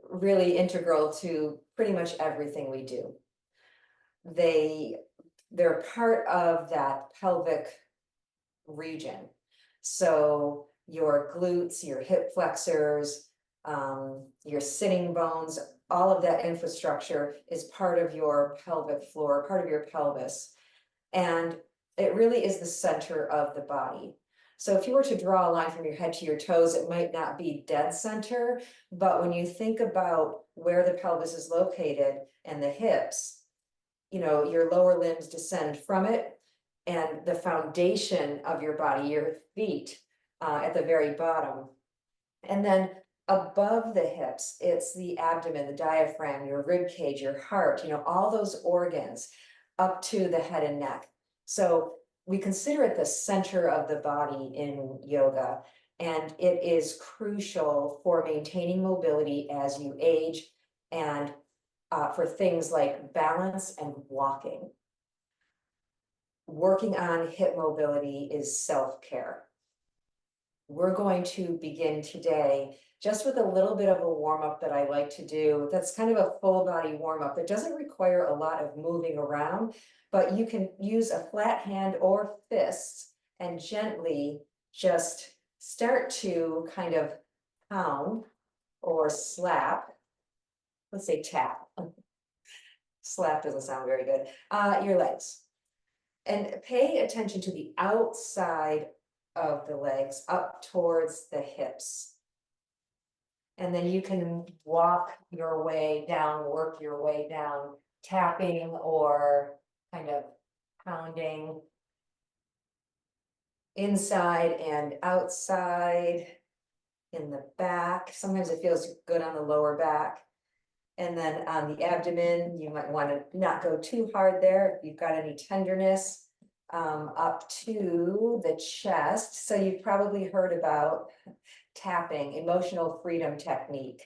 really integral to pretty much everything we do. They're part of that pelvic region. So your glutes, your hip flexors, your sitting bones, all of that infrastructure is part of your pelvic floor, part of your pelvis. And it really is the center of the body. So if you were to draw a line from your head to your toes, it might not be dead center, but when you think about where the pelvis is located and the hips, you know, your lower limbs descend from it, and the foundation of your body, your feet, at the very bottom. And then above the hips, it's the abdomen, the diaphragm, your rib cage, your heart, you know, all those organs up to the head and neck. So we consider it the center of the body in yoga, and it is crucial for maintaining mobility as you age, and for things like balance and walking. Working on hip mobility is self-care. We're going to begin today just with a little bit of a warm-up that I like to do. That's kind of a full body warm-up. It doesn't require a lot of moving around, but you can use a flat hand or fist and gently just start to kind of pound or slap. Let's say tap. Slap doesn't sound very good. Your legs. And pay attention to the outside of the legs up towards the hips. And then you can walk your way down, work your way down, tapping or kind of pounding inside and outside, in the back. Sometimes it feels good on the lower back. And then on the abdomen, you might want to not go too hard there if you've got any tenderness. Up to the chest. So you've probably heard about tapping, emotional freedom technique.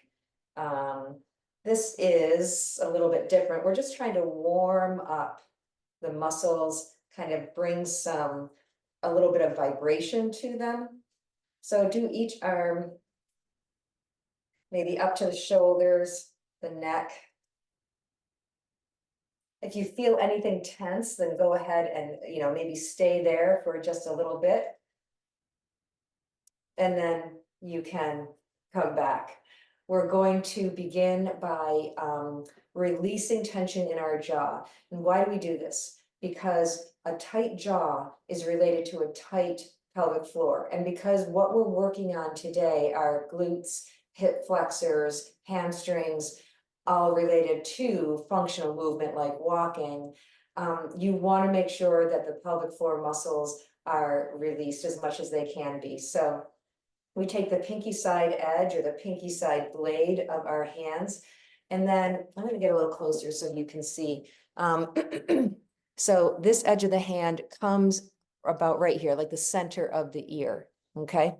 This is a little bit different. We're just trying to warm up the muscles, kind of bring a little bit of vibration to them. So do each arm, maybe up to the shoulders, the neck. If you feel anything tense, then go ahead and, you know, maybe stay there for just a little bit. And then you can come back. We're going to begin by releasing tension in our jaw. And why do we do this? Because a tight jaw is related to a tight pelvic floor. And because what we're working on today are glutes, hip flexors, hamstrings, all related to functional movement like walking, you want to make sure that the pelvic floor muscles are released as much as they can be. So we take the pinky side edge or the pinky side blade of our hands, and then I'm going to get a little closer so you can see. So this edge of the hand comes about right here, like the center of the ear, okay?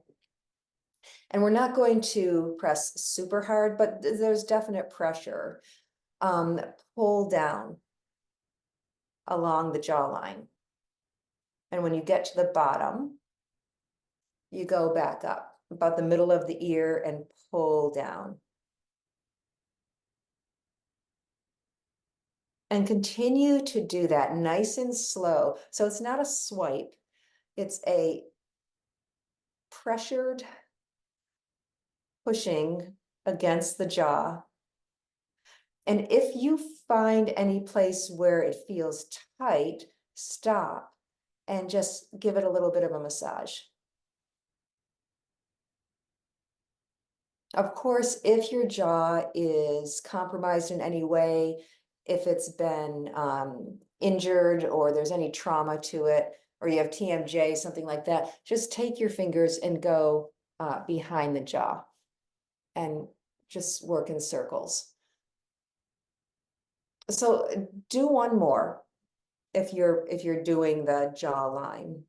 And we're not going to press super hard, but there's definite pressure. Pull down along the jawline. And when you get to the bottom, you go back up about the middle of the ear and pull down. And continue to do that nice and slow. So it's not a swipe, it's a pressured pushing against the jaw. And if you find any place where it feels tight, stop and just give it a little bit of a massage. Of course, if your jaw is compromised in any way, if it's been injured or there's any trauma to it, or you have TMJ, something like that, just take your fingers and go behind the jaw and just work in circles. So do one more if you're doing the jawline.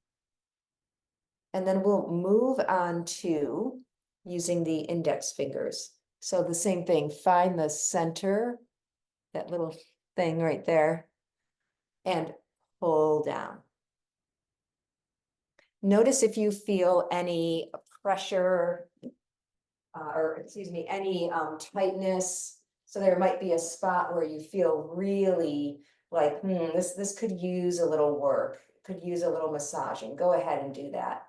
And then we'll move on to using the index fingers. So the same thing, find the center, that little thing right there, and pull down. Notice if you feel any pressure or excuse me, any tightness. So there might be a spot where you feel really like, this could use a little work, could use a little massaging. Go ahead and do that.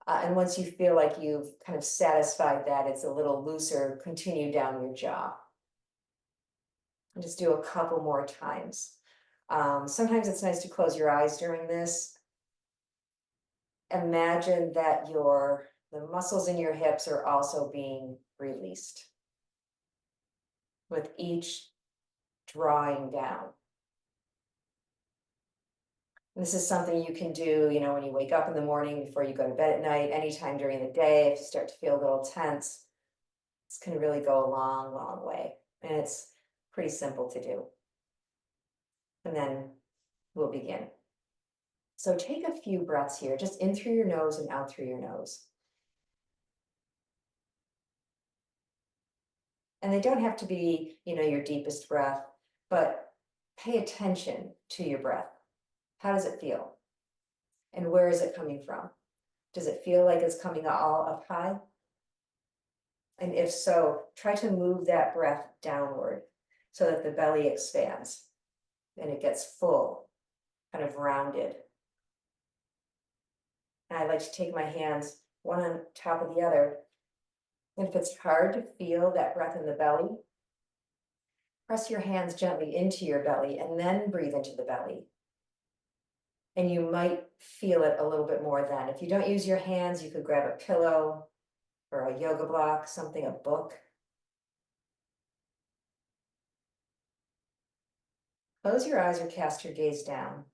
And once you feel like you've kind of satisfied that it's a little looser, continue down your jaw. And just do a couple more times. Sometimes it's nice to close your eyes during this. Imagine that the muscles in your hips are also being released with each drawing down. This is something you can do, when you wake up in the morning, before you go to bed at night, anytime during the day. If you start to feel a little tense, this can really go a long, long way. And it's pretty simple to do. And then we'll begin. So take a few breaths here, just in through your nose and out through your nose. And they don't have to be, your deepest breath, but pay attention to your breath. How does it feel? And where is it coming from? Does it feel like it's coming all up high? And if so, try to move that breath downward so that the belly expands and it gets full, kind of rounded. And I like to take my hands one on top of the other. And if it's hard to feel that breath in the belly, press your hands gently into your belly and then breathe into the belly. And you might feel it a little bit more then. If you don't use your hands, you could grab a pillow or a yoga block, something, a book. Close your eyes or cast your gaze down.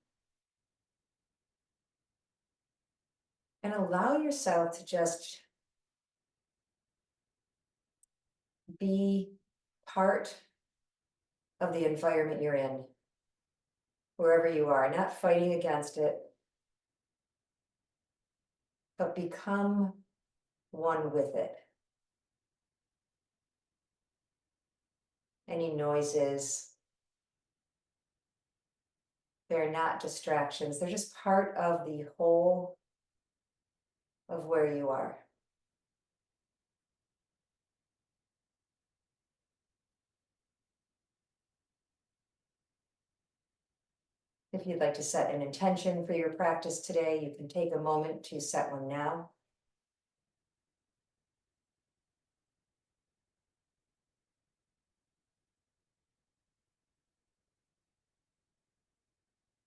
And allow yourself to just be part of the environment you're in, wherever you are, not fighting against it, but become one with it. Any noises, they're not distractions, they're just part of the whole of where you are. If you'd like to set an intention for your practice today, you can take a moment to set one now.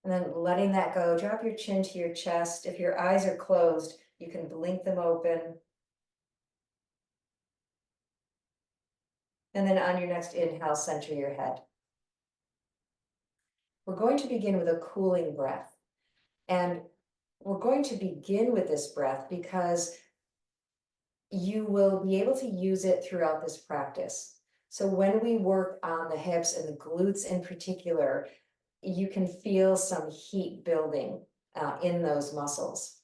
And then letting that go, drop your chin to your chest. If your eyes are closed, you can blink them open. And then on your next inhale, center your head. We're going to begin with a cooling breath. And we're going to begin with this breath because you will be able to use it throughout this practice. So when we work on the hips and the glutes in particular, you can feel some heat building in those muscles.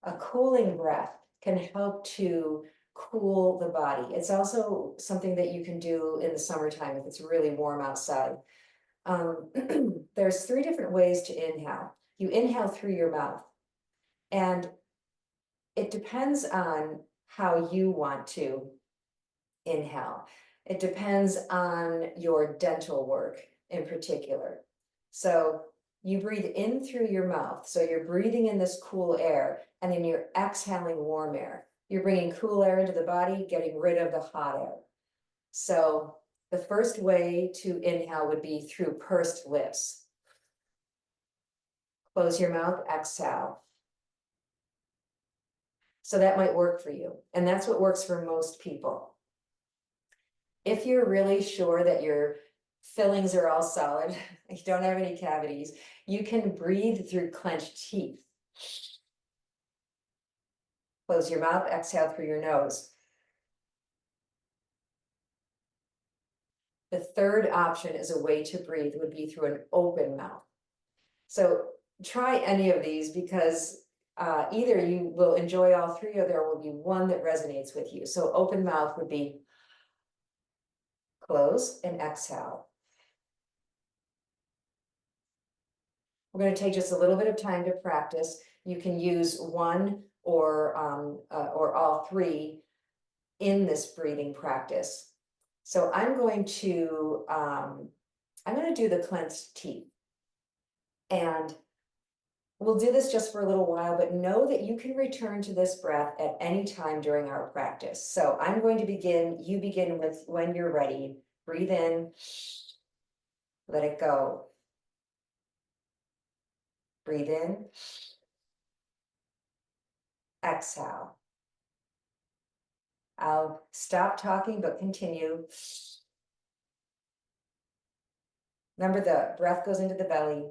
A cooling breath can help to cool the body. It's also something that you can do in the summertime if it's really warm outside. There's 3 different ways to inhale. You inhale through your mouth, and it depends on how you want to inhale. It depends on your dental work in particular. So you breathe in through your mouth. So you're breathing in this cool air, and then you're exhaling warm air. You're bringing cool air into the body, getting rid of the hot air. So the first way to inhale would be through pursed lips. Close your mouth, exhale. So that might work for you. And that's what works for most people. If you're really sure that your fillings are all solid, you don't have any cavities, you can breathe through clenched teeth. Close your mouth, exhale through your nose. The third option as a way to breathe would be through an open mouth. So try any of these, because either you will enjoy all 3 or there will be one that resonates with you. So open mouth would be close and exhale. We're going to take just a little bit of time to practice. You can use one or all three in this breathing practice. So I'm going to do the clenched teeth. And we'll do this just for a little while, but know that you can return to this breath at any time during our practice. So I'm going to begin, you begin with when you're ready. Breathe in, let it go. Breathe in, exhale. I'll stop talking, but continue. Remember, the breath goes into the belly.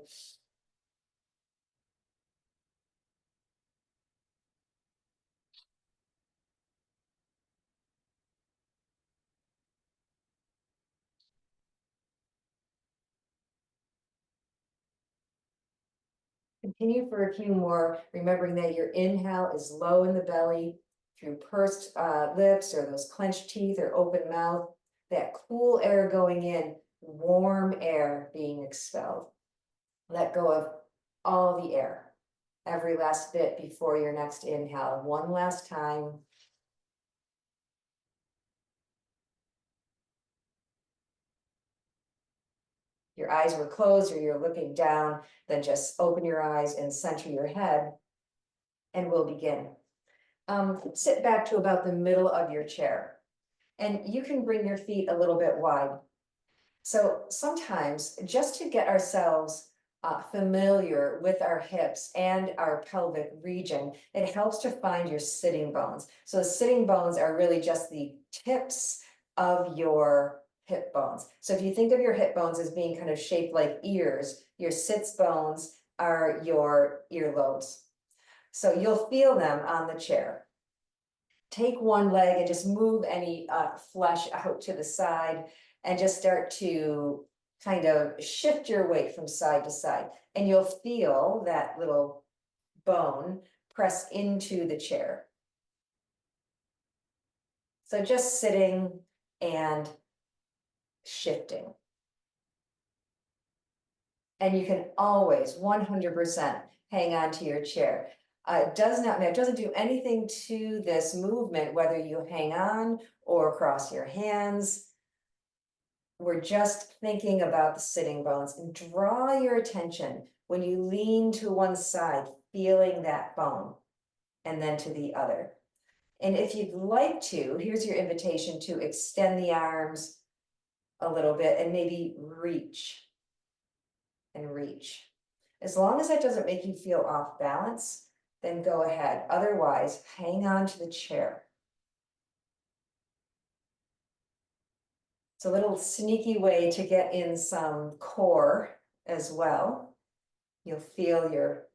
Continue for a few more, remembering that your inhale is low in the belly through pursed lips or those clenched teeth or open mouth. That cool air going in, warm air being expelled. Let go of all the air, every last bit before your next inhale. One last time. Your eyes were closed or you're looking down, then just open your eyes and center your head, and we'll begin. Sit back to about the middle of your chair, and you can bring your feet a little bit wide. So sometimes, just to get ourselves familiar with our hips and our pelvic region, it helps to find your sitting bones. So the sitting bones are really just the tips of your hip bones. So if you think of your hip bones as being kind of shaped like ears, your sits bones are your earlobes. So you'll feel them on the chair. Take one leg and just move any flesh out to the side and just start to kind of shift your weight from side to side. And you'll feel that little bone press into the chair. So just sitting and shifting. And you can always 100% hang on to your chair. It doesn't do anything to this movement, whether you hang on or cross your hands. We're just thinking about the sitting bones, and draw your attention when you lean to one side, feeling that bone, and then to the other. And if you'd like to, here's your invitation to extend the arms a little bit and maybe reach and reach. As long as that doesn't make you feel off balance, then go ahead. Otherwise, hang on to the chair. It's a little sneaky way to get in some core as well. You'll feel your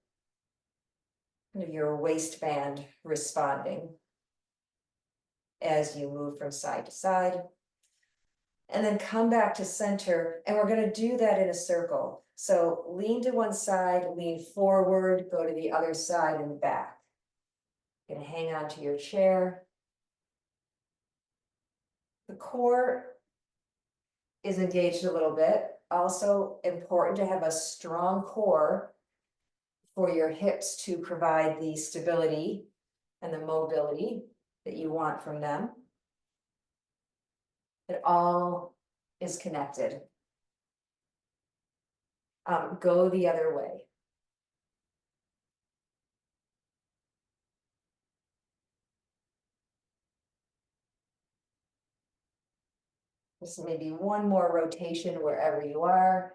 waistband responding as you move from side to side. And then come back to center, and we're going to do that in a circle. So lean to one side, lean forward, go to the other side and back. You're going to hang on to your chair. The core is engaged a little bit. Also important to have a strong core for your hips to provide the stability and the mobility that you want from them. It all is connected. Go the other way. Just maybe one more rotation wherever you are,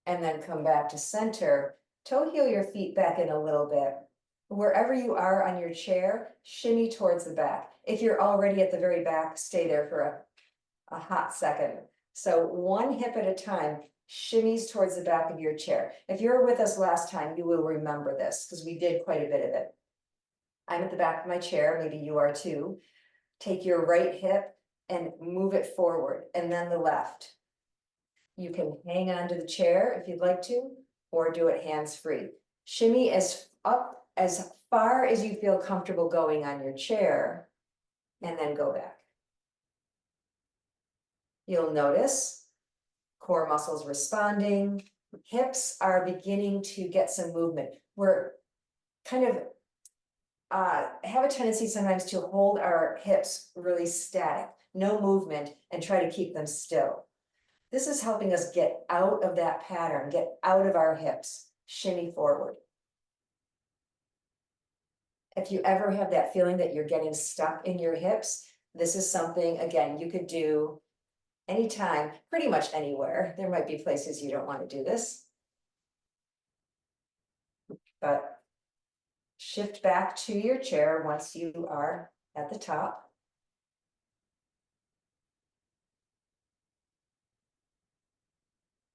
and then come back to center. Toe heel your feet back in a little bit. Wherever you are on your chair, shimmy towards the back. If you're already at the very back, stay there for a hot second. So one hip at a time shimmies towards the back of your chair. If you were with us last time, you will remember this because we did quite a bit of it. I'm at the back of my chair, maybe you are too. Take your right hip and move it forward, and then the left. You can hang on to the chair if you'd like to, or do it hands-free. Shimmy as up as far as you feel comfortable going on your chair, and then go back. You'll notice core muscles responding, hips are beginning to get some movement. We're kind of have a tendency sometimes to hold our hips really static, no movement, and try to keep them still. This is helping us get out of that pattern, get out of our hips, shimmy forward. If you ever have that feeling that you're getting stuck in your hips, this is something, again, you could do anytime, pretty much anywhere. There might be places you don't want to do this. But shift back to your chair once you are at the top.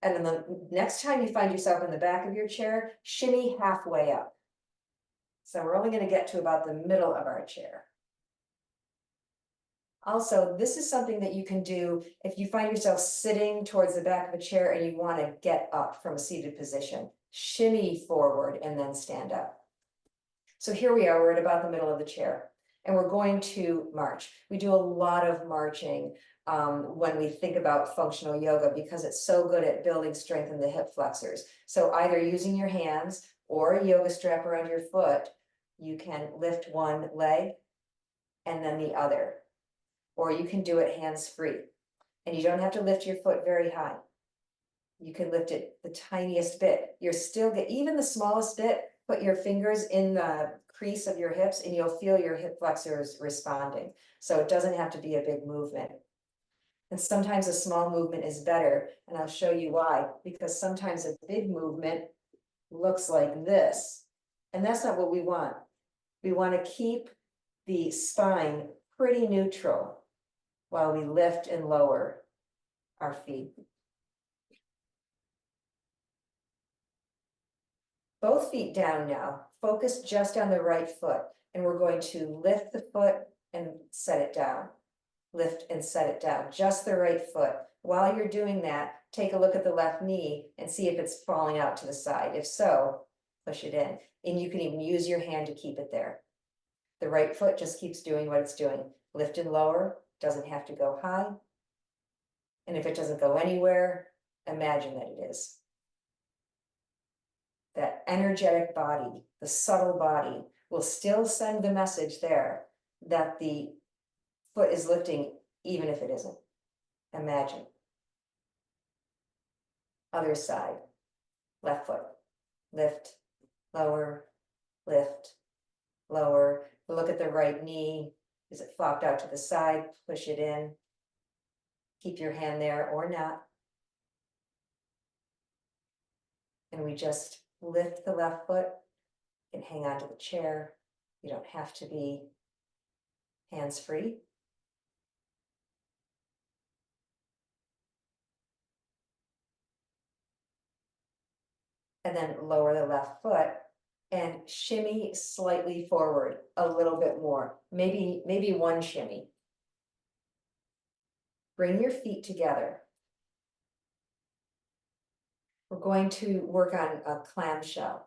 And then the next time you find yourself in the back of your chair, shimmy halfway up. So we're only going to get to about the middle of our chair. Also, this is something that you can do if you find yourself sitting towards the back of a chair and you want to get up from a seated position. Shimmy forward and then stand up. So here we are, we're at about the middle of the chair and we're going to march. We do a lot of marching when we think about functional yoga because it's so good at building strength in the hip flexors. So either using your hands or a yoga strap around your foot, you can lift one leg and then the other. Or you can do it hands-free. And you don't have to lift your foot very high. You can lift it the tiniest bit. You're still get even the smallest bit, put your fingers in the crease of your hips and you'll feel your hip flexors responding. So it doesn't have to be a big movement. And sometimes a small movement is better. And I'll show you why, because sometimes a big movement looks like this. And that's not what we want. We want to keep the spine pretty neutral while we lift and lower our feet. Both feet down now, focus just on the right foot, and we're going to lift the foot and set it down. Lift and set it down, just the right foot. While you're doing that, take a look at the left knee and see if it's falling out to the side. If so, push it in. And you can even use your hand to keep it there. The right foot just keeps doing what it's doing. Lift and lower, doesn't have to go high. And if it doesn't go anywhere, imagine that it is. That energetic body, the subtle body, will still send the message there that the foot is lifting, even if it isn't. Imagine. Other side, left foot, lift, lower, lift, lower. Look at the right knee. Is it flopped out to the side? Push it in. Keep your hand there or not. And we just lift the left foot and hang on to the chair. You don't have to be hands-free. And then lower the left foot and shimmy slightly forward a little bit more, maybe one shimmy. Bring your feet together. We're going to work on a clamshell.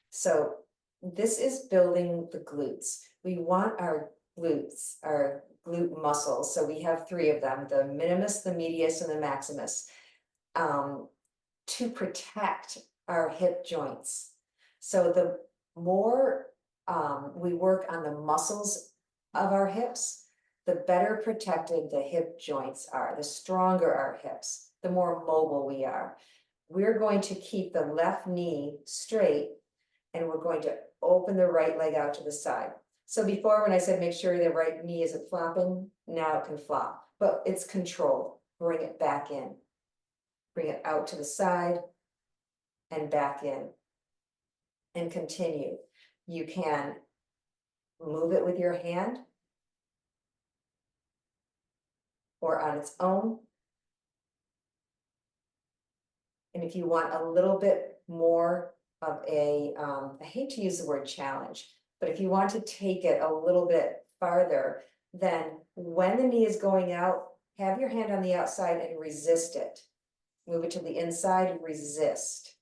So this is building the glutes. We want our glutes, our glute muscles. So we have three of them, the minimus, the medius, and the maximus, to protect our hip joints. So the more we work on the muscles of our hips, the better protected the hip joints are, the stronger our hips, the more mobile we are. We're going to keep the left knee straight and we're going to open the right leg out to the side. So before when I said make sure the right knee isn't flopping, now it can flop, but it's controlled. Bring it back in. Bring it out to the side and back in. And continue. You can move it with your hand or on its own. And if you want a little bit more of a, I hate to use the word challenge, but if you want to take it a little bit farther, then when the knee is going out, have your hand on the outside and resist it. Move it to the inside and resist.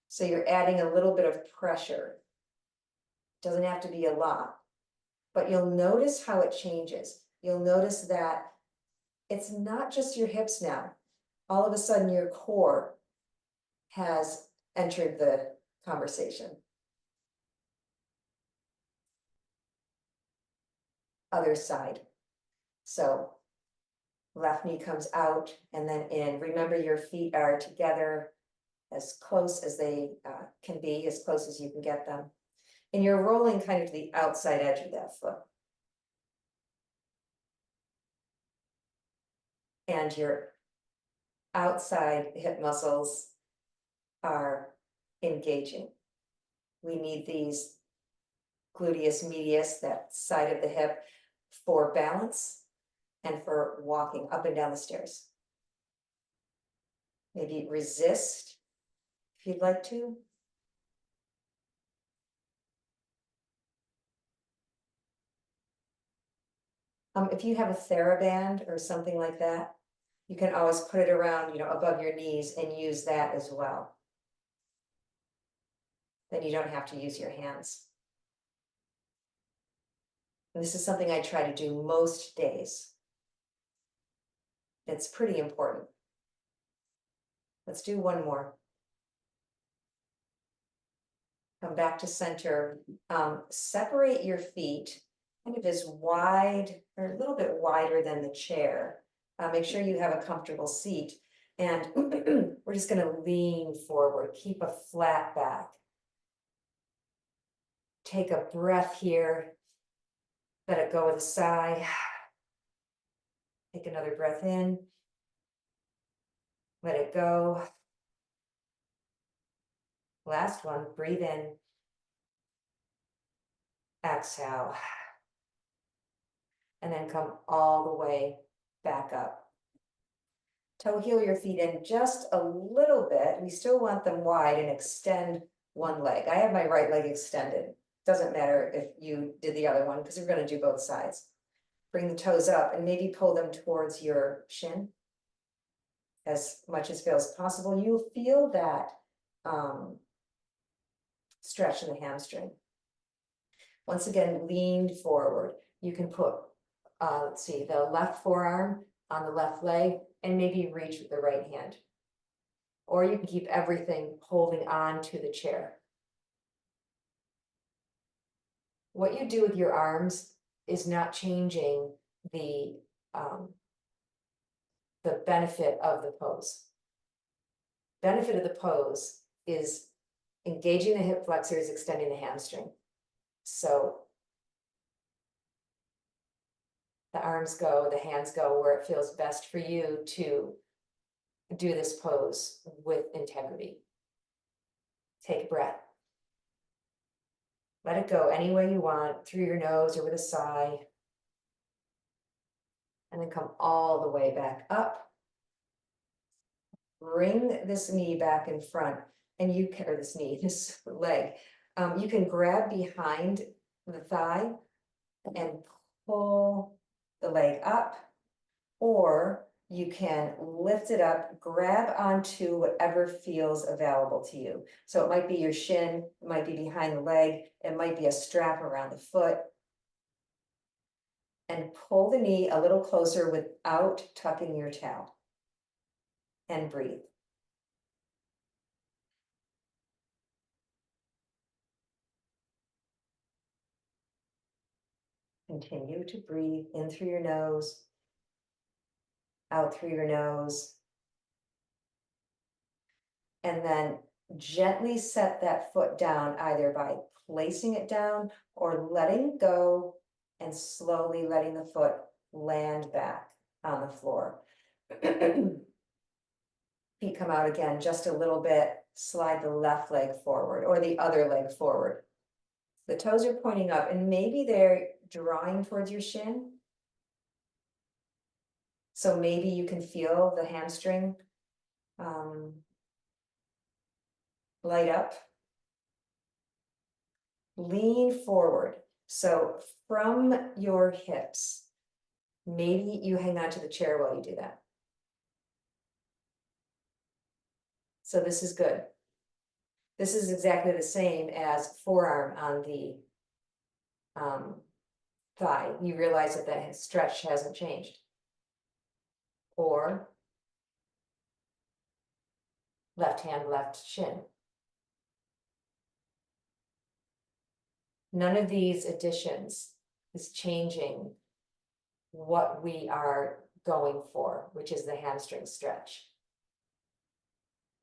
So you're adding a little bit of pressure. Doesn't have to be a lot, but you'll notice how it changes. You'll notice that it's not just your hips now. All of a sudden your core has entered the conversation. other side. So left knee comes out and then in. Remember, your feet are together as close as they can be, as close as you can get them. And you're rolling kind of to the outside edge of that foot. And your outside hip muscles are engaging. We need these gluteus medius, that side of the hip, for balance and for walking up and down the stairs. Maybe resist if you'd like to. If you have a TheraBand or something like that, you can always put it around, above your knees and use that as well. Then you don't have to use your hands. And this is something I try to do most days. It's pretty important. Let's do one more. Come back to center. Separate your feet kind of as wide or a little bit wider than the chair. Make sure you have a comfortable seat. And we're just going to lean forward. Keep a flat back. Take a breath here. Let it go with a sigh. Take another breath in. Let it go. Last one, breathe in. Exhale. And then come all the way back up. Toe heel your feet in just a little bit. We still want them wide and extend one leg. I have my right leg extended. Doesn't matter if you did the other one because we're going to do both sides. Bring the toes up and maybe pull them towards your shin as much as feels possible. You'll feel that stretch in the hamstring. Once again, lean forward. You can put, let's see, the left forearm on the left leg and maybe reach with the right hand. Or you can keep everything holding on to the chair. What you do with your arms is not changing the benefit of the pose. Benefit of the pose is engaging the hip flexors, extending the hamstring. So the arms go, the hands go where it feels best for you to do this pose with integrity. Take a breath. Let it go any way you want, through your nose or with a sigh. And then come all the way back up. Bring this knee back in front, and you can, or this leg, you can grab behind the thigh and pull the leg up, or you can lift it up, grab onto whatever feels available to you. So it might be your shin, it might be behind the leg, it might be a strap around the foot. And pull the knee a little closer without tucking your tail. And breathe. Continue to breathe in through your nose, out through your nose. And then gently set that foot down, either by placing it down or letting go and slowly letting the foot land back on the floor. Feet come out again just a little bit. Slide the left leg forward or the other leg forward. The toes are pointing up and maybe they're drawing towards your shin. So maybe you can feel the hamstring light up. Lean forward. So from your hips, maybe you hang on to the chair while you do that. So this is good. This is exactly the same as forearm on the thigh. You realize that the stretch hasn't changed. Or left hand, left shin. None of these additions is changing what we are going for, which is the hamstring stretch.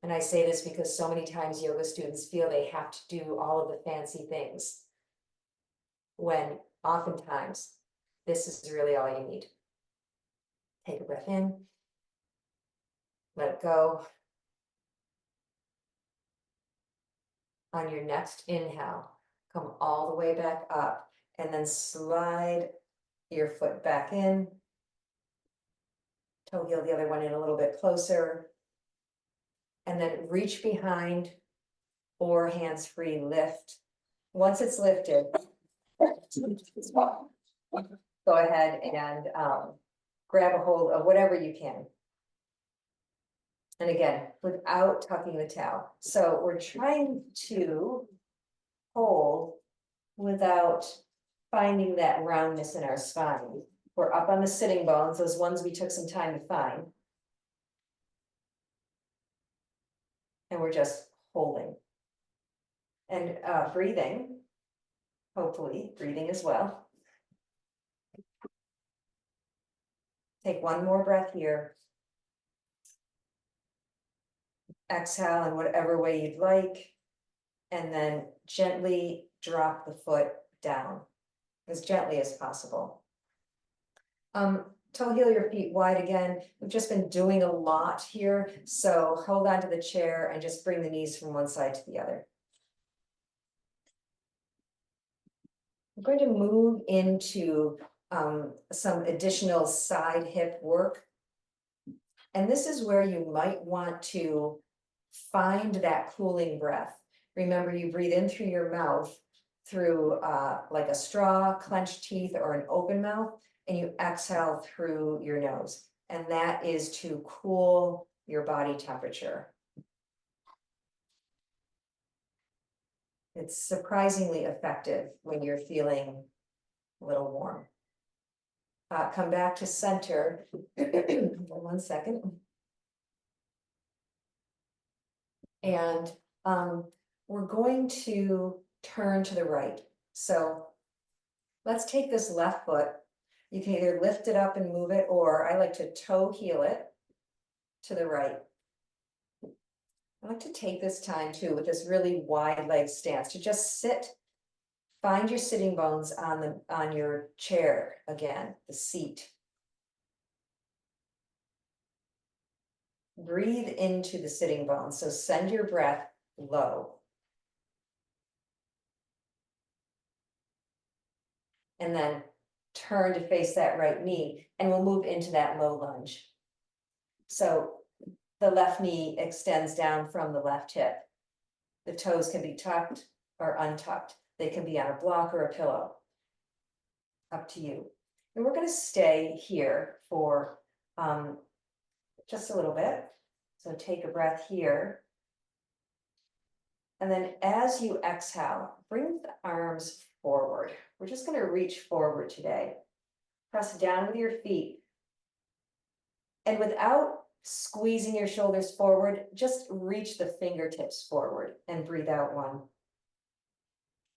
And I say this because so many times yoga students feel they have to do all of the fancy things, when oftentimes this is really all you need. Take a breath in, let it go. On your next inhale, come all the way back up and then slide your foot back in. Toe heel the other one in a little bit closer. And then reach behind or hands free lift. Once it's lifted, go ahead and grab a hold of whatever you can. And again, without tucking the towel. So we're trying to hold without finding that roundness in our spine. We're up on the sitting bones, those ones we took some time to find. And we're just holding. And breathing, hopefully breathing as well. Take one more breath here. Exhale in whatever way you'd like, and then gently drop the foot down, as gently as possible. Toe heel your feet wide again. We've just been doing a lot here, so hold on to the chair and just bring the knees from one side to the other. I'm going to move into some additional side hip work. And this is where you might want to find that cooling breath. Remember, you breathe in through your mouth through like a straw, clenched teeth, or an open mouth, and you exhale through your nose. And that is to cool your body temperature. It's surprisingly effective when you're feeling a little warm. Come back to center. 1 second. And we're going to turn to the right. So let's take this left foot. You can either lift it up and move it, or I like to toe heel it to the right. I like to take this time too with this really wide leg stance to just sit. Find your sitting bones on your chair again, the seat. Breathe into the sitting bones. So send your breath low. And then turn to face that right knee, and we'll move into that low lunge. So the left knee extends down from the left hip. The toes can be tucked or untucked. They can be on a block or a pillow. Up to you. And we're going to stay here for just a little bit. So take a breath here. And then as you exhale, bring the arms forward. We're just going to reach forward today. Press down with your feet. And without squeezing your shoulders forward, just reach the fingertips forward and breathe out 1.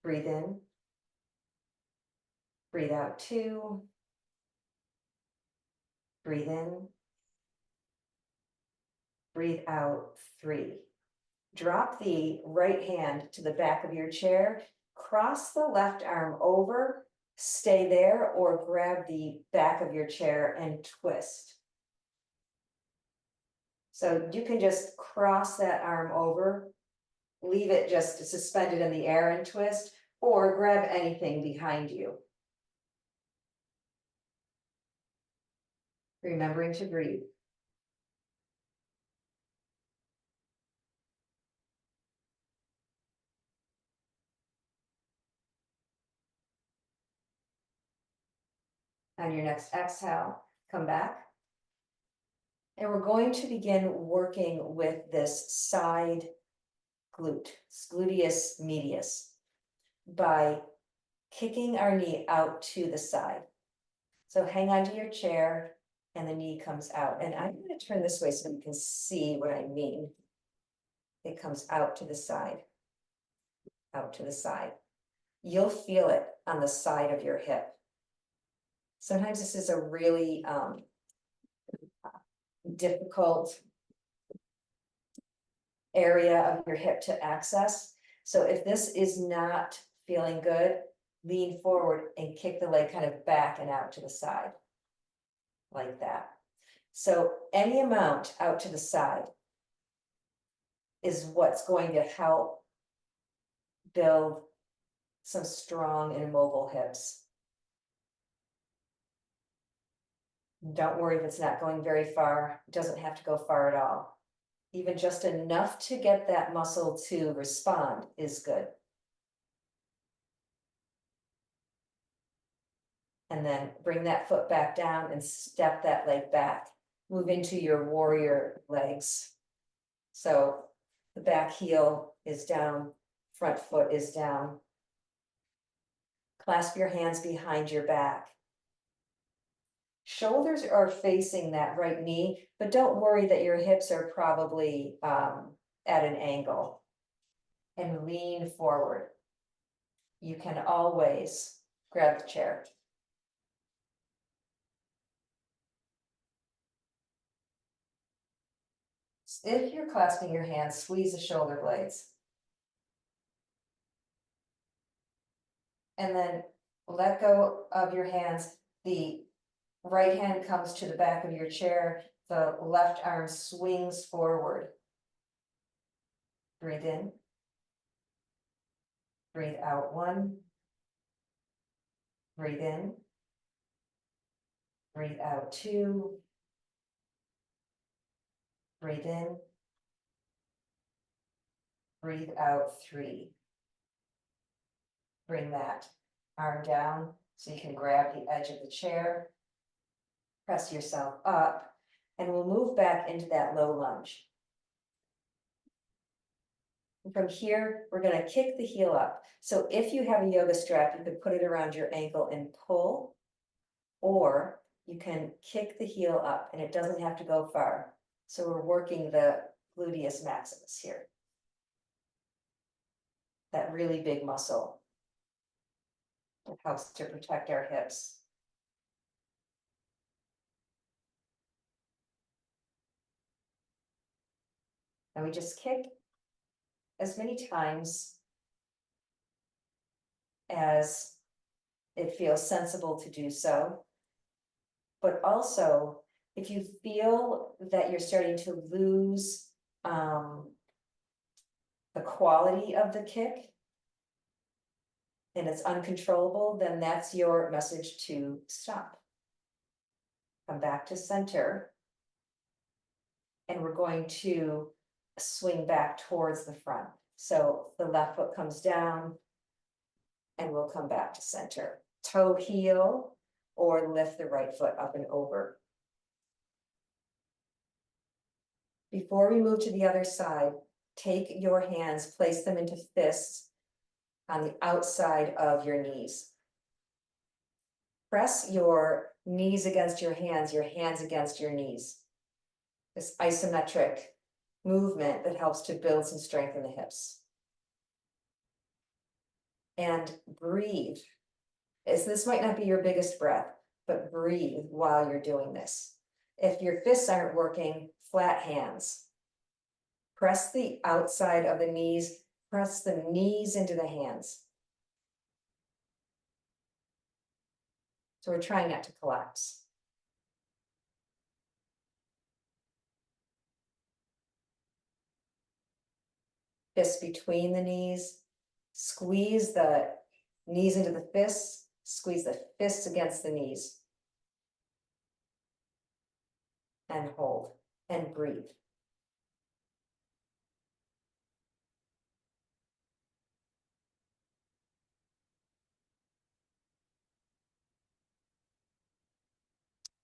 Breathe in. Breathe out 2. Breathe in. Breathe out 3. Drop the right hand to the back of your chair. Cross the left arm over. Stay there, or grab the back of your chair and twist. So you can just cross that arm over, leave it just suspended in the air and twist, or grab anything behind you. Remembering to breathe. On your next exhale, come back. And we're going to begin working with this side glute, gluteus medius, by kicking our knee out to the side. So hang on to your chair and the knee comes out. And I'm going to turn this way so you can see what I mean. It comes out to the side, out to the side. You'll feel it on the side of your hip. Sometimes this is a really difficult area of your hip to access. So if this is not feeling good, lean forward and kick the leg kind of back and out to the side. Like that. So any amount out to the side is what's going to help build some strong and mobile hips. Don't worry if it's not going very far. It doesn't have to go far at all. Even just enough to get that muscle to respond is good. And then bring that foot back down and step that leg back. Move into your warrior legs. So the back heel is down, front foot is down. Clasp your hands behind your back. Shoulders are facing that right knee, but don't worry that your hips are probably at an angle. And lean forward. You can always grab the chair. If you're clasping your hands, squeeze the shoulder blades. And then let go of your hands. The right hand comes to the back of your chair. The left arm swings forward. Breathe in. Breathe out 1. Breathe in. Breathe out 2. Breathe in. Breathe out 3. Bring that arm down so you can grab the edge of the chair. Press yourself up, and we'll move back into that low lunge. And from here, we're going to kick the heel up. So if you have a yoga strap, you could put it around your ankle and pull, or you can kick the heel up, and it doesn't have to go far. So we're working the gluteus maximus here. That really big muscle. It helps to protect our hips. And we just kick as many times as it feels sensible to do so. But also, if you feel that you're starting to lose the quality of the kick, and it's uncontrollable, then that's your message to stop. Come back to center. And we're going to swing back towards the front. So the left foot comes down and we'll come back to center. Toe heel or lift the right foot up and over. Before we move to the other side, take your hands, place them into fists on the outside of your knees. Press your knees against your hands against your knees. This isometric movement that helps to build some strength in the hips. And breathe. This might not be your biggest breath, but breathe while you're doing this. If your fists aren't working, flat hands. Press the outside of the knees, press the knees into the hands. So we're trying not to collapse. Fists between the knees, squeeze the knees into the fists, squeeze the fists against the knees. And hold and breathe.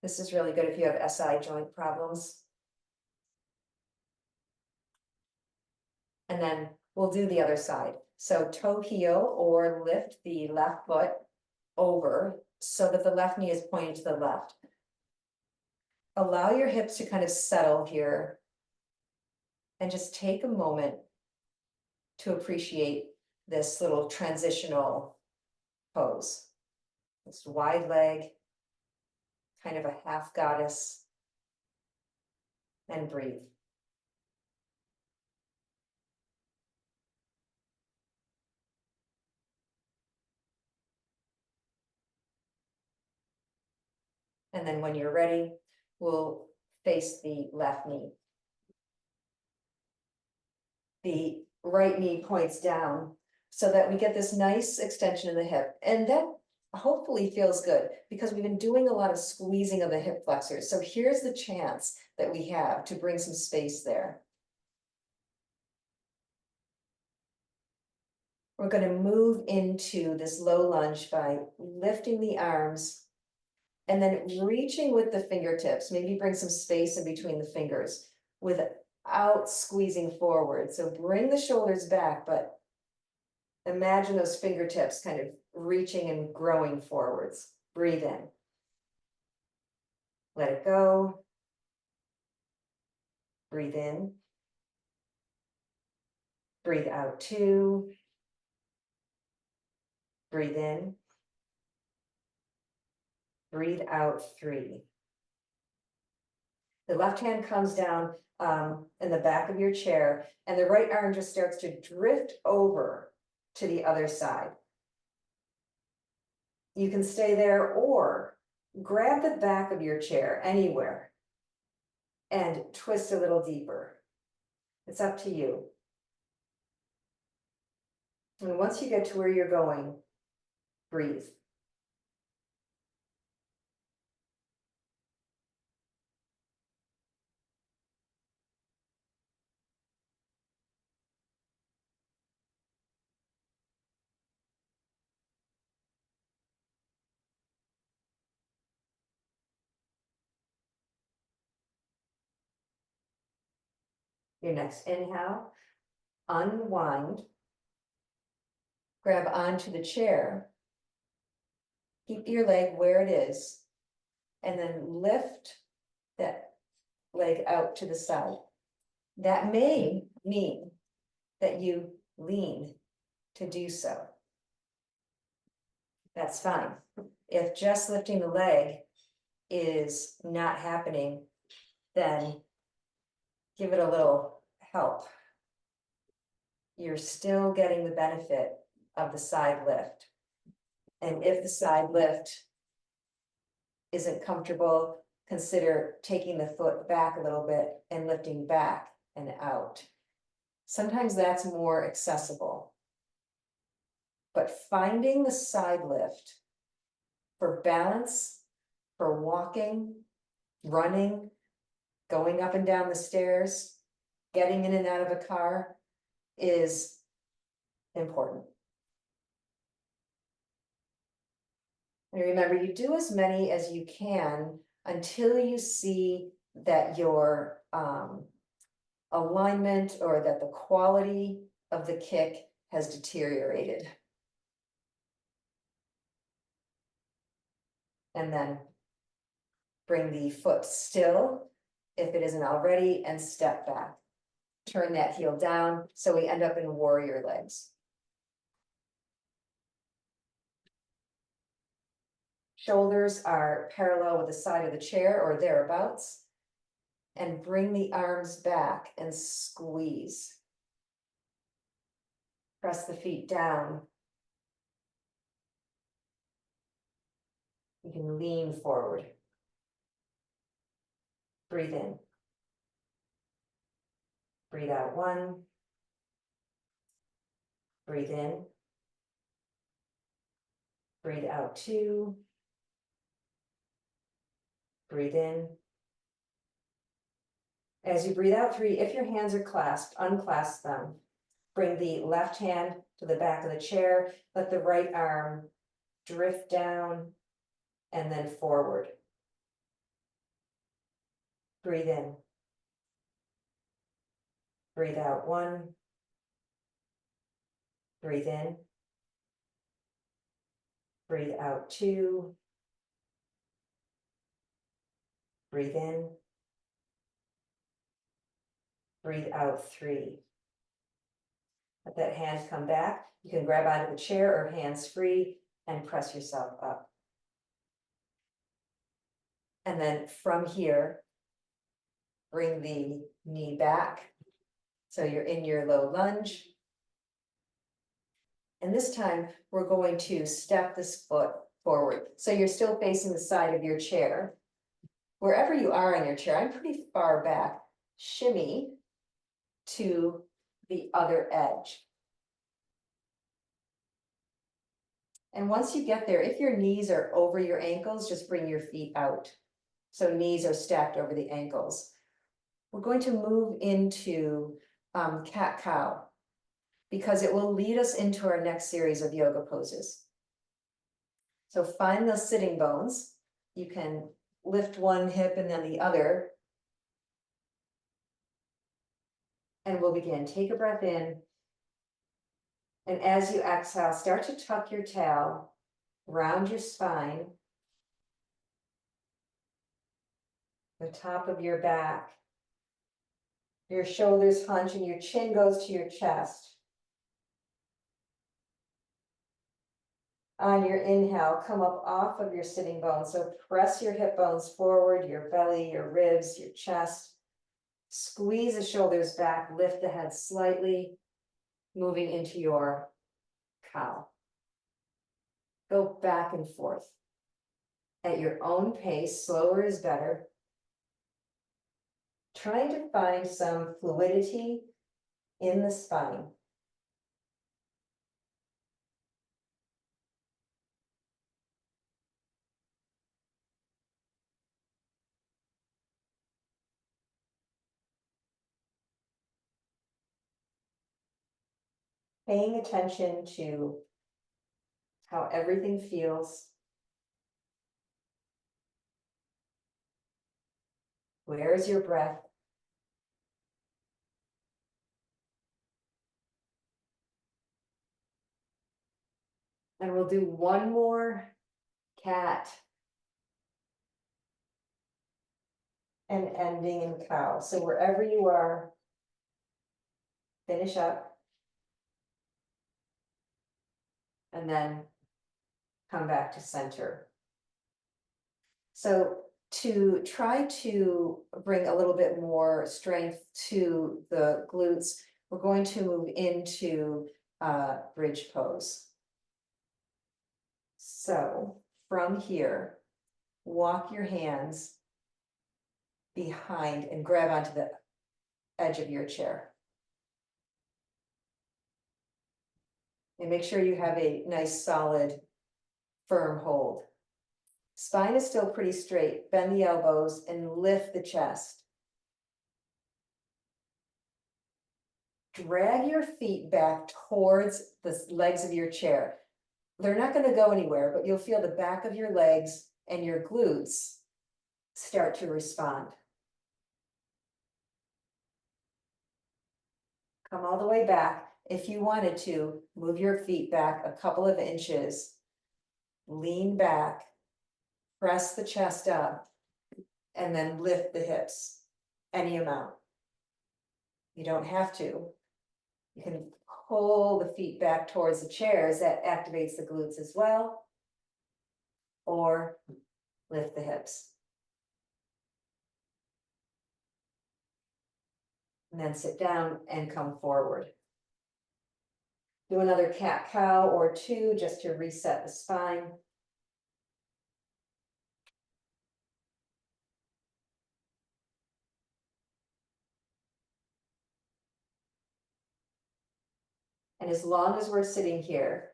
This is really good if you have SI joint problems. And then we'll do the other side. So toe heel or lift the left foot over so that the left knee is pointing to the left. Allow your hips to kind of settle here and just take a moment to appreciate this little transitional pose. This wide leg, kind of a half goddess. And breathe. And then when you're ready, we'll face the left knee. The right knee points down so that we get this nice extension in the hip. And that hopefully feels good because we've been doing a lot of squeezing of the hip flexors. So here's the chance that we have to bring some space there. We're going to move into this low lunge by lifting the arms and then reaching with the fingertips. Maybe bring some space in between the fingers without squeezing forward. So bring the shoulders back, but imagine those fingertips kind of reaching and growing forwards. Breathe in. Let it go. Breathe in. Breathe out 2. Breathe in. Breathe out 3. The left hand comes down in the back of your chair, and the right arm just starts to drift over to the other side. You can stay there or grab the back of your chair anywhere and twist a little deeper. It's up to you. And once you get to where you're going, breathe. Your next inhale, unwind, grab onto the chair, keep your leg where it is, and then lift that leg out to the side. That may mean that you lean to do so. That's fine. If just lifting the leg is not happening, then give it a little help. You're still getting the benefit of the side lift. And if the side lift isn't comfortable, consider taking the foot back a little bit and lifting back and out. Sometimes that's more accessible. But finding the side lift for balance, for walking, running, going up and down the stairs, getting in and out of a car is important. And remember, you do as many as you can until you see that your alignment or that the quality of the kick has deteriorated. And then bring the foot still if it isn't already and step back. Turn that heel down so we end up in warrior legs. Shoulders are parallel with the side of the chair or thereabouts. And bring the arms back and squeeze. Press the feet down. You can lean forward. Breathe in. Breathe out 1. Breathe in. Breathe out 2. Breathe in. As you breathe out 3, if your hands are clasped, unclasp them. Bring the left hand to the back of the chair. Let the right arm drift down and then forward. Breathe in. Breathe out 1. Breathe in. Breathe out 2. Breathe in. Breathe out 3. Let that hand come back. You can grab onto the chair or hands free and press yourself up. And then from here, bring the knee back. So you're in your low lunge. And this time we're going to step this foot forward. So you're still facing the side of your chair. Wherever you are on your chair, I'm pretty far back. Shimmy to the other edge. And once you get there, if your knees are over your ankles, just bring your feet out. So knees are stacked over the ankles. We're going to move into cat-cow because it will lead us into our next series of yoga poses. So find the sitting bones. You can lift one hip and then the other. And we'll begin. Take a breath in. And as you exhale, start to tuck your tail, round your spine, the top of your back. Your shoulders hunch and your chin goes to your chest. On your inhale, come up off of your sitting bones. So press your hip bones forward, your belly, your ribs, your chest. Squeeze the shoulders back, lift the head slightly, moving into your cow. Go back and forth. At your own pace, slower is better. Trying to find some fluidity in the spine. Paying attention to how everything feels. Where is your breath? And we'll do one more cat. And ending in cow. So wherever you are, finish up. And then come back to center. So to try to bring a little bit more strength to the glutes, we're going to move into bridge pose. So from here, walk your hands behind and grab onto the edge of your chair. And make sure you have a nice, solid, firm hold. Spine is still pretty straight. Bend the elbows and lift the chest. Drag your feet back towards the legs of your chair. They're not going to go anywhere, but you'll feel the back of your legs and your glutes start to respond. Come all the way back. If you wanted to, move your feet back a couple of inches. Lean back. Press the chest up. And then lift the hips any amount. You don't have to. You can pull the feet back towards the chairs. That activates the glutes as well. Or lift the hips. And then sit down and come forward. Do another cat-cow or two just to reset the spine. And as long as we're sitting here,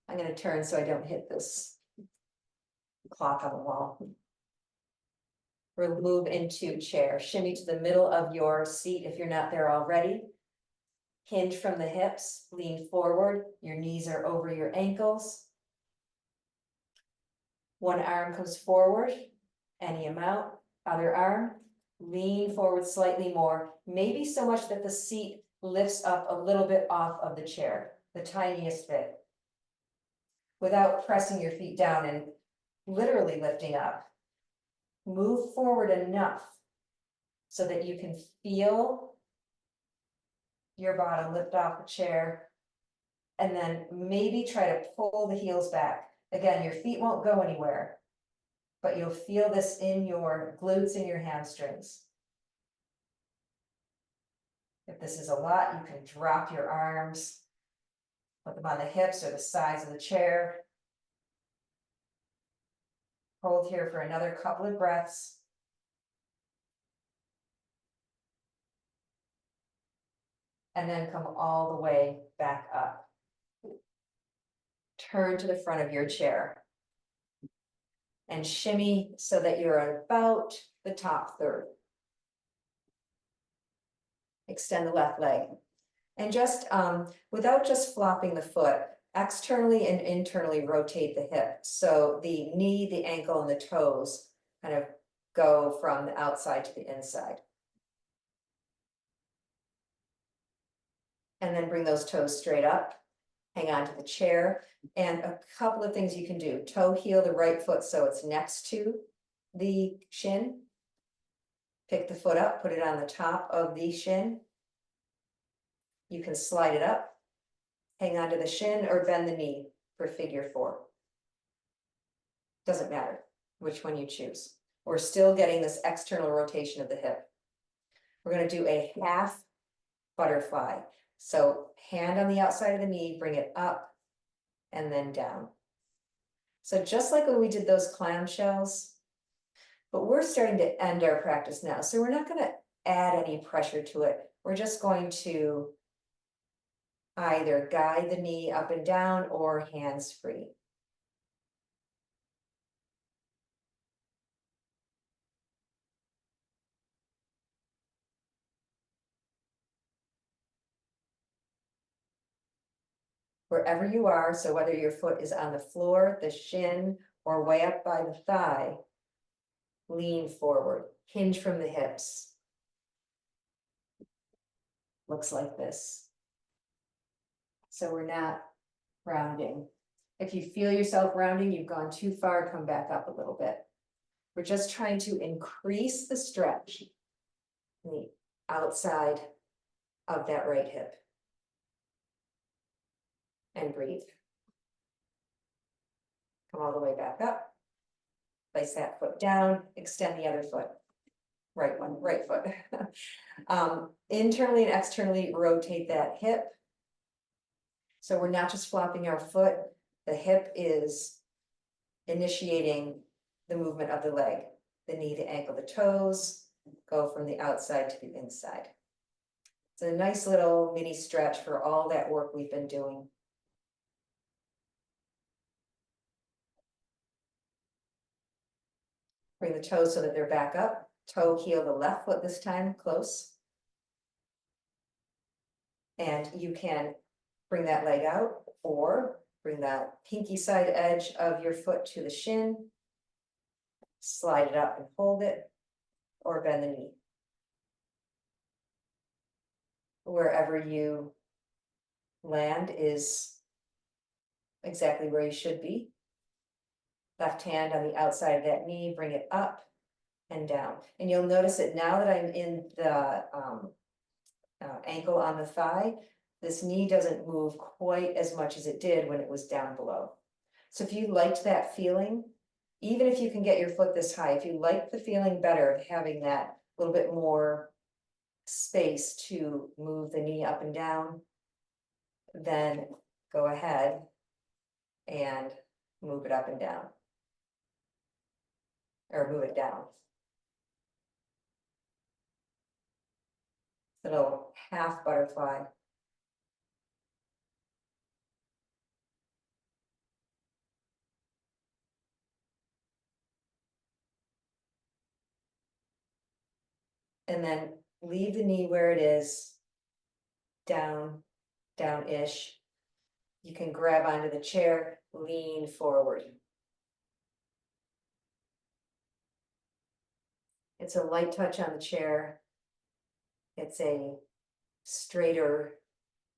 I'm going to turn so I don't hit this clock on the wall. We'll move into chair. Shimmy to the middle of your seat if you're not there already. Hinge from the hips, lean forward. Your knees are over your ankles. One arm comes forward, any amount. Other arm, lean forward slightly more. Maybe so much that the seat lifts up a little bit off of the chair, the tiniest bit, without pressing your feet down and literally lifting up. Move forward enough so that you can feel your bottom lift off the chair, and then maybe try to pull the heels back. Again, your feet won't go anywhere. but you'll feel this in your glutes and your hamstrings. If this is a lot, you can drop your arms, put them on the hips or the sides of the chair. Hold here for another couple of breaths. And then come all the way back up. Turn to the front of your chair. And shimmy so that you're about the top third. Extend the left leg. And just, without just flopping the foot, externally and internally rotate the hip. So the knee, the ankle, and the toes kind of go from the outside to the inside. And then bring those toes straight up. Hang on to the chair. And a couple of things you can do. Toe heel the right foot so it's next to the shin. Pick the foot up, put it on the top of the shin. You can slide it up, hang on to the shin, or bend the knee for figure 4. Doesn't matter which one you choose. We're still getting this external rotation of the hip. We're going to do a half butterfly. So hand on the outside of the knee, bring it up and then down. So just like when we did those clamshells, but we're starting to end our practice now. So we're not going to add any pressure to it. We're just going to either guide the knee up and down or hands free. Wherever you are, so whether your foot is on the floor, the shin, or way up by the thigh, lean forward, hinge from the hips. Looks like this. So we're not rounding. If you feel yourself rounding, you've gone too far, come back up a little bit. We're just trying to increase the stretch in the outside of that right hip. And breathe. Come all the way back up. Place that foot down, extend the other foot. Right one, right foot. Internally and externally rotate that hip. So we're not just flopping our foot, the hip is initiating the movement of the leg. The knee, the ankle, the toes go from the outside to the inside. It's a nice little mini stretch for all that work we've been doing. Bring the toes so that they're back up. Toe heel the left foot this time, close. And you can bring that leg out or bring that pinky side edge of your foot to the shin. Slide it up and hold it, or bend the knee. Wherever you land is exactly where you should be. Left hand on the outside of that knee, bring it up and down. And you'll notice that now that I'm in the ankle on the thigh, this knee doesn't move quite as much as it did when it was down below. So if you liked that feeling, even if you can get your foot this high, if you like the feeling better of having that little bit more space to move the knee up and down, then go ahead and move it up and down. Or move it down. Little half butterfly. And then leave the knee where it is, down, down-ish. You can grab onto the chair, lean forward. It's a light touch on the chair. It's a straighter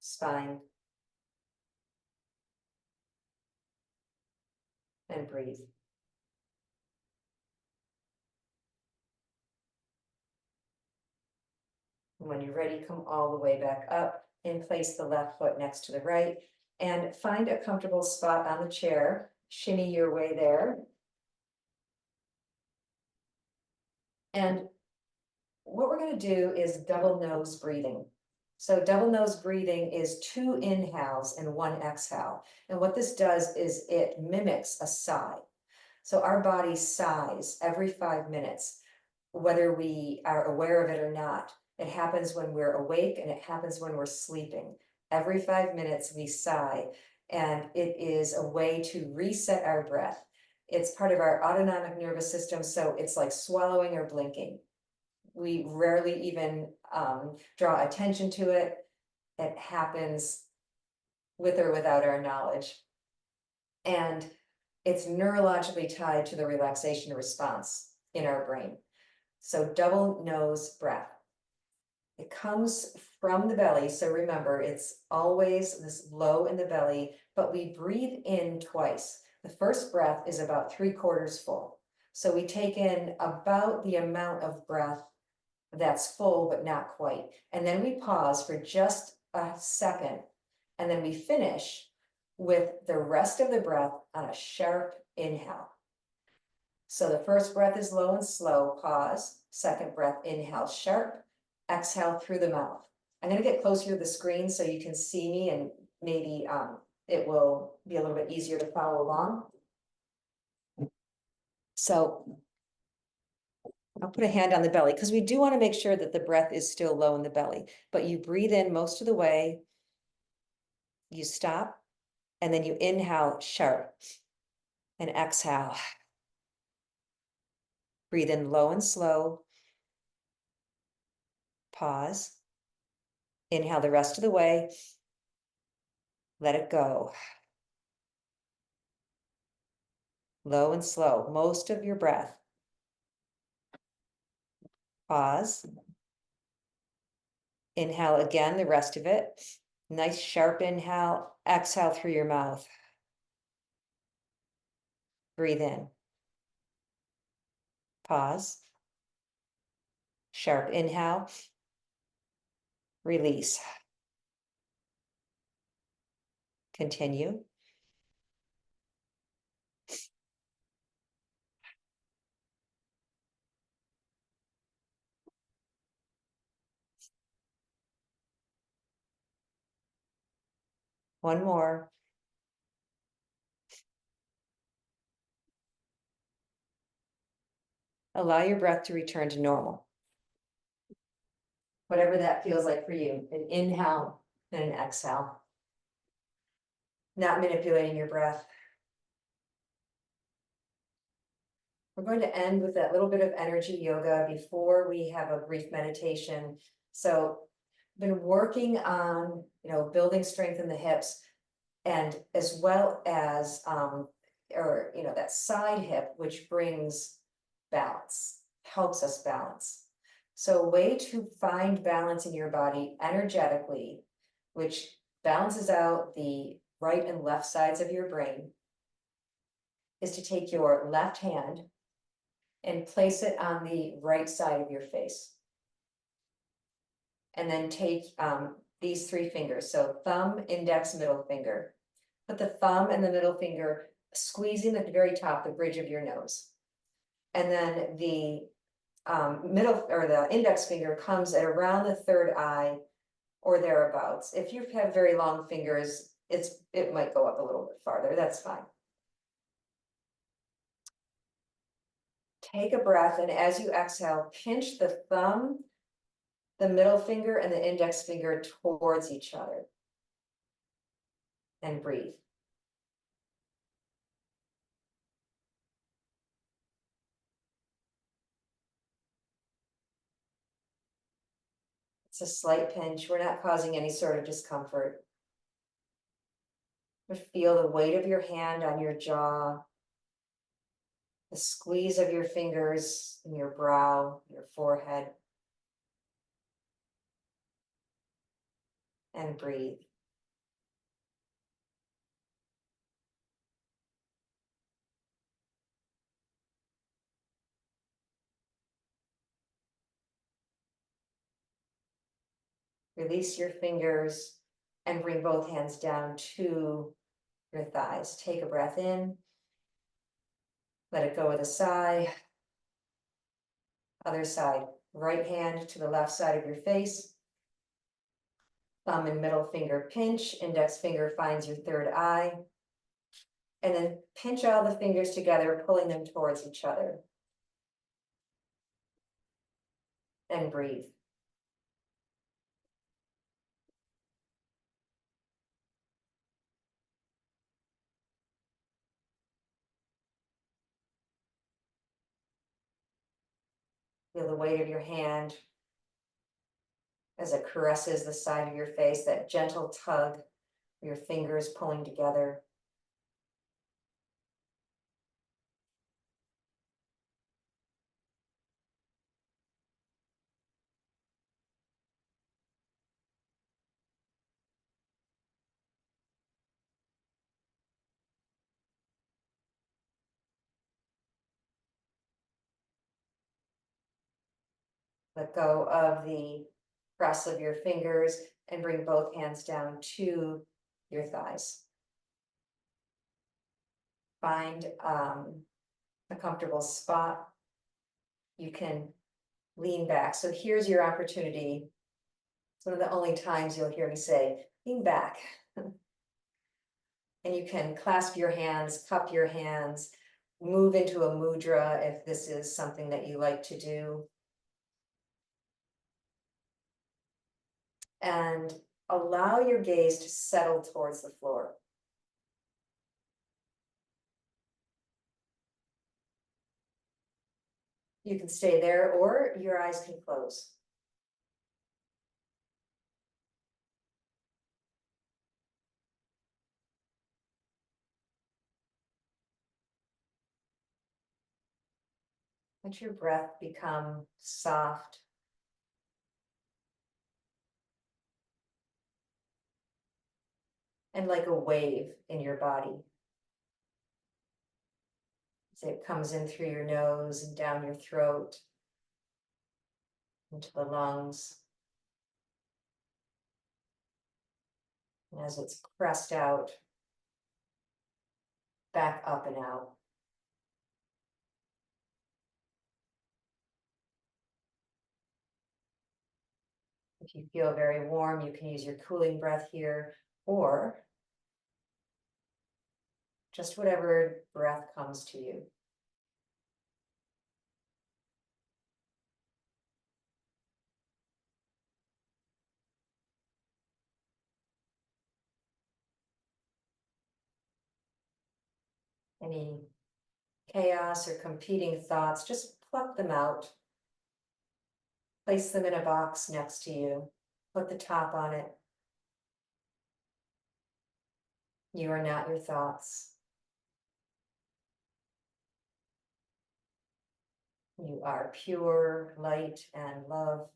spine. And breathe. When you're ready, come all the way back up and place the left foot next to the right and find a comfortable spot on the chair. Shimmy your way there. And what we're gonna do is double nose breathing. So double nose breathing is 2 inhales and 1 exhale. And what this does is it mimics a sigh. So our body sighs every 5 minutes, whether we are aware of it or not. It happens when we're awake and it happens when we're sleeping. Every 5 minutes we sigh, and it is a way to reset our breath. It's part of our autonomic nervous system, so it's like swallowing or blinking. We rarely even draw attention to it. It happens with or without our knowledge. And it's neurologically tied to the relaxation response in our brain. So double nose breath. It comes from the belly. So remember, it's always this low in the belly, but we breathe in twice. The first breath is about 3/4 full. So we take in about the amount of breath that's full, but not quite. And then we pause for just a second. And then we finish with the rest of the breath on a sharp inhale. So the first breath is low and slow, pause. Second breath, inhale sharp, exhale through the mouth. I'm going to get closer to the screen so you can see me, and maybe it will be a little bit easier to follow along. So I'll put a hand on the belly because we do want to make sure that the breath is still low in the belly, but you breathe in most of the way, you stop, and then you inhale sharp and exhale. Breathe in low and slow, pause, inhale the rest of the way, let it go. Low and slow, most of your breath. Pause. Inhale again, the rest of it. Nice sharp inhale, exhale through your mouth. Breathe in. Pause. Sharp inhale. Release. Continue. One more. Allow your breath to return to normal. Whatever that feels like for you. An inhale and an exhale. Not manipulating your breath. We're going to end with that little bit of energy yoga before we have a brief meditation. So I've been working on, building strength in the hips, and as well as, that side hip, which brings balance, helps us balance. So a way to find balance in your body energetically, which balances out the right and left sides of your brain, is to take your left hand and place it on the right side of your face. And then take these 3 fingers, so thumb, index, middle finger. Put the thumb and the middle finger squeezing at the very top, the bridge of your nose. And then the middle or the index finger comes at around the 3rd eye or thereabouts. If you have very long fingers, it might go up a little bit farther, that's fine. Take a breath, and as you exhale, pinch the thumb, the middle finger, and the index finger towards each other. And breathe. It's a slight pinch. We're not causing any sort of discomfort. But feel the weight of your hand on your jaw, the squeeze of your fingers in your brow, your forehead. And breathe. Release your fingers and bring both hands down to your thighs. Take a breath in. Let it go with a sigh. Other side, right hand to the left side of your face. Thumb and middle finger pinch, index finger finds your third eye. And then pinch all the fingers together, pulling them towards each other. And breathe. Feel the weight of your hand as it caresses the side of your face, that gentle tug, your fingers pulling together. Let go of the press of your fingers and bring both hands down to your thighs. Find a comfortable spot. You can lean back. So here's your opportunity. It's one of the only times you'll hear me say, lean back. And you can clasp your hands, cup your hands, move into a mudra if this is something that you like to do. And allow your gaze to settle towards the floor. You can stay there or your eyes can close. Let your breath become soft. And like a wave in your body. As it comes in through your nose and down your throat, into the lungs. And as it's pressed out, back up and out. If you feel very warm, you can use your cooling breath here, or just whatever breath comes to you. Any chaos or competing thoughts, just pluck them out. Place them in a box next to you. Put the top on it. You are not your thoughts. You are pure light and love.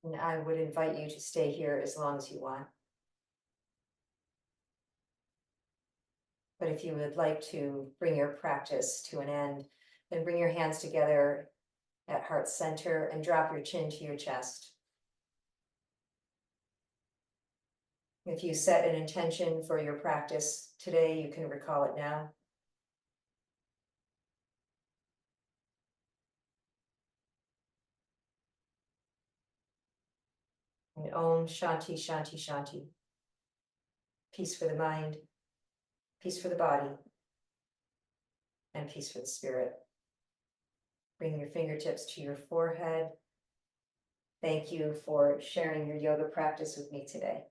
And I would invite you to stay here as long as you want. But if you would like to bring your practice to an end, then bring your hands together at heart center and drop your chin to your chest. If you set an intention for your practice today, you can recall it now. And Om Shanti Shanti Shanti. Peace for the mind, peace for the body, and peace for the spirit. Bring your fingertips to your forehead. Thank you for sharing your yoga practice with me today.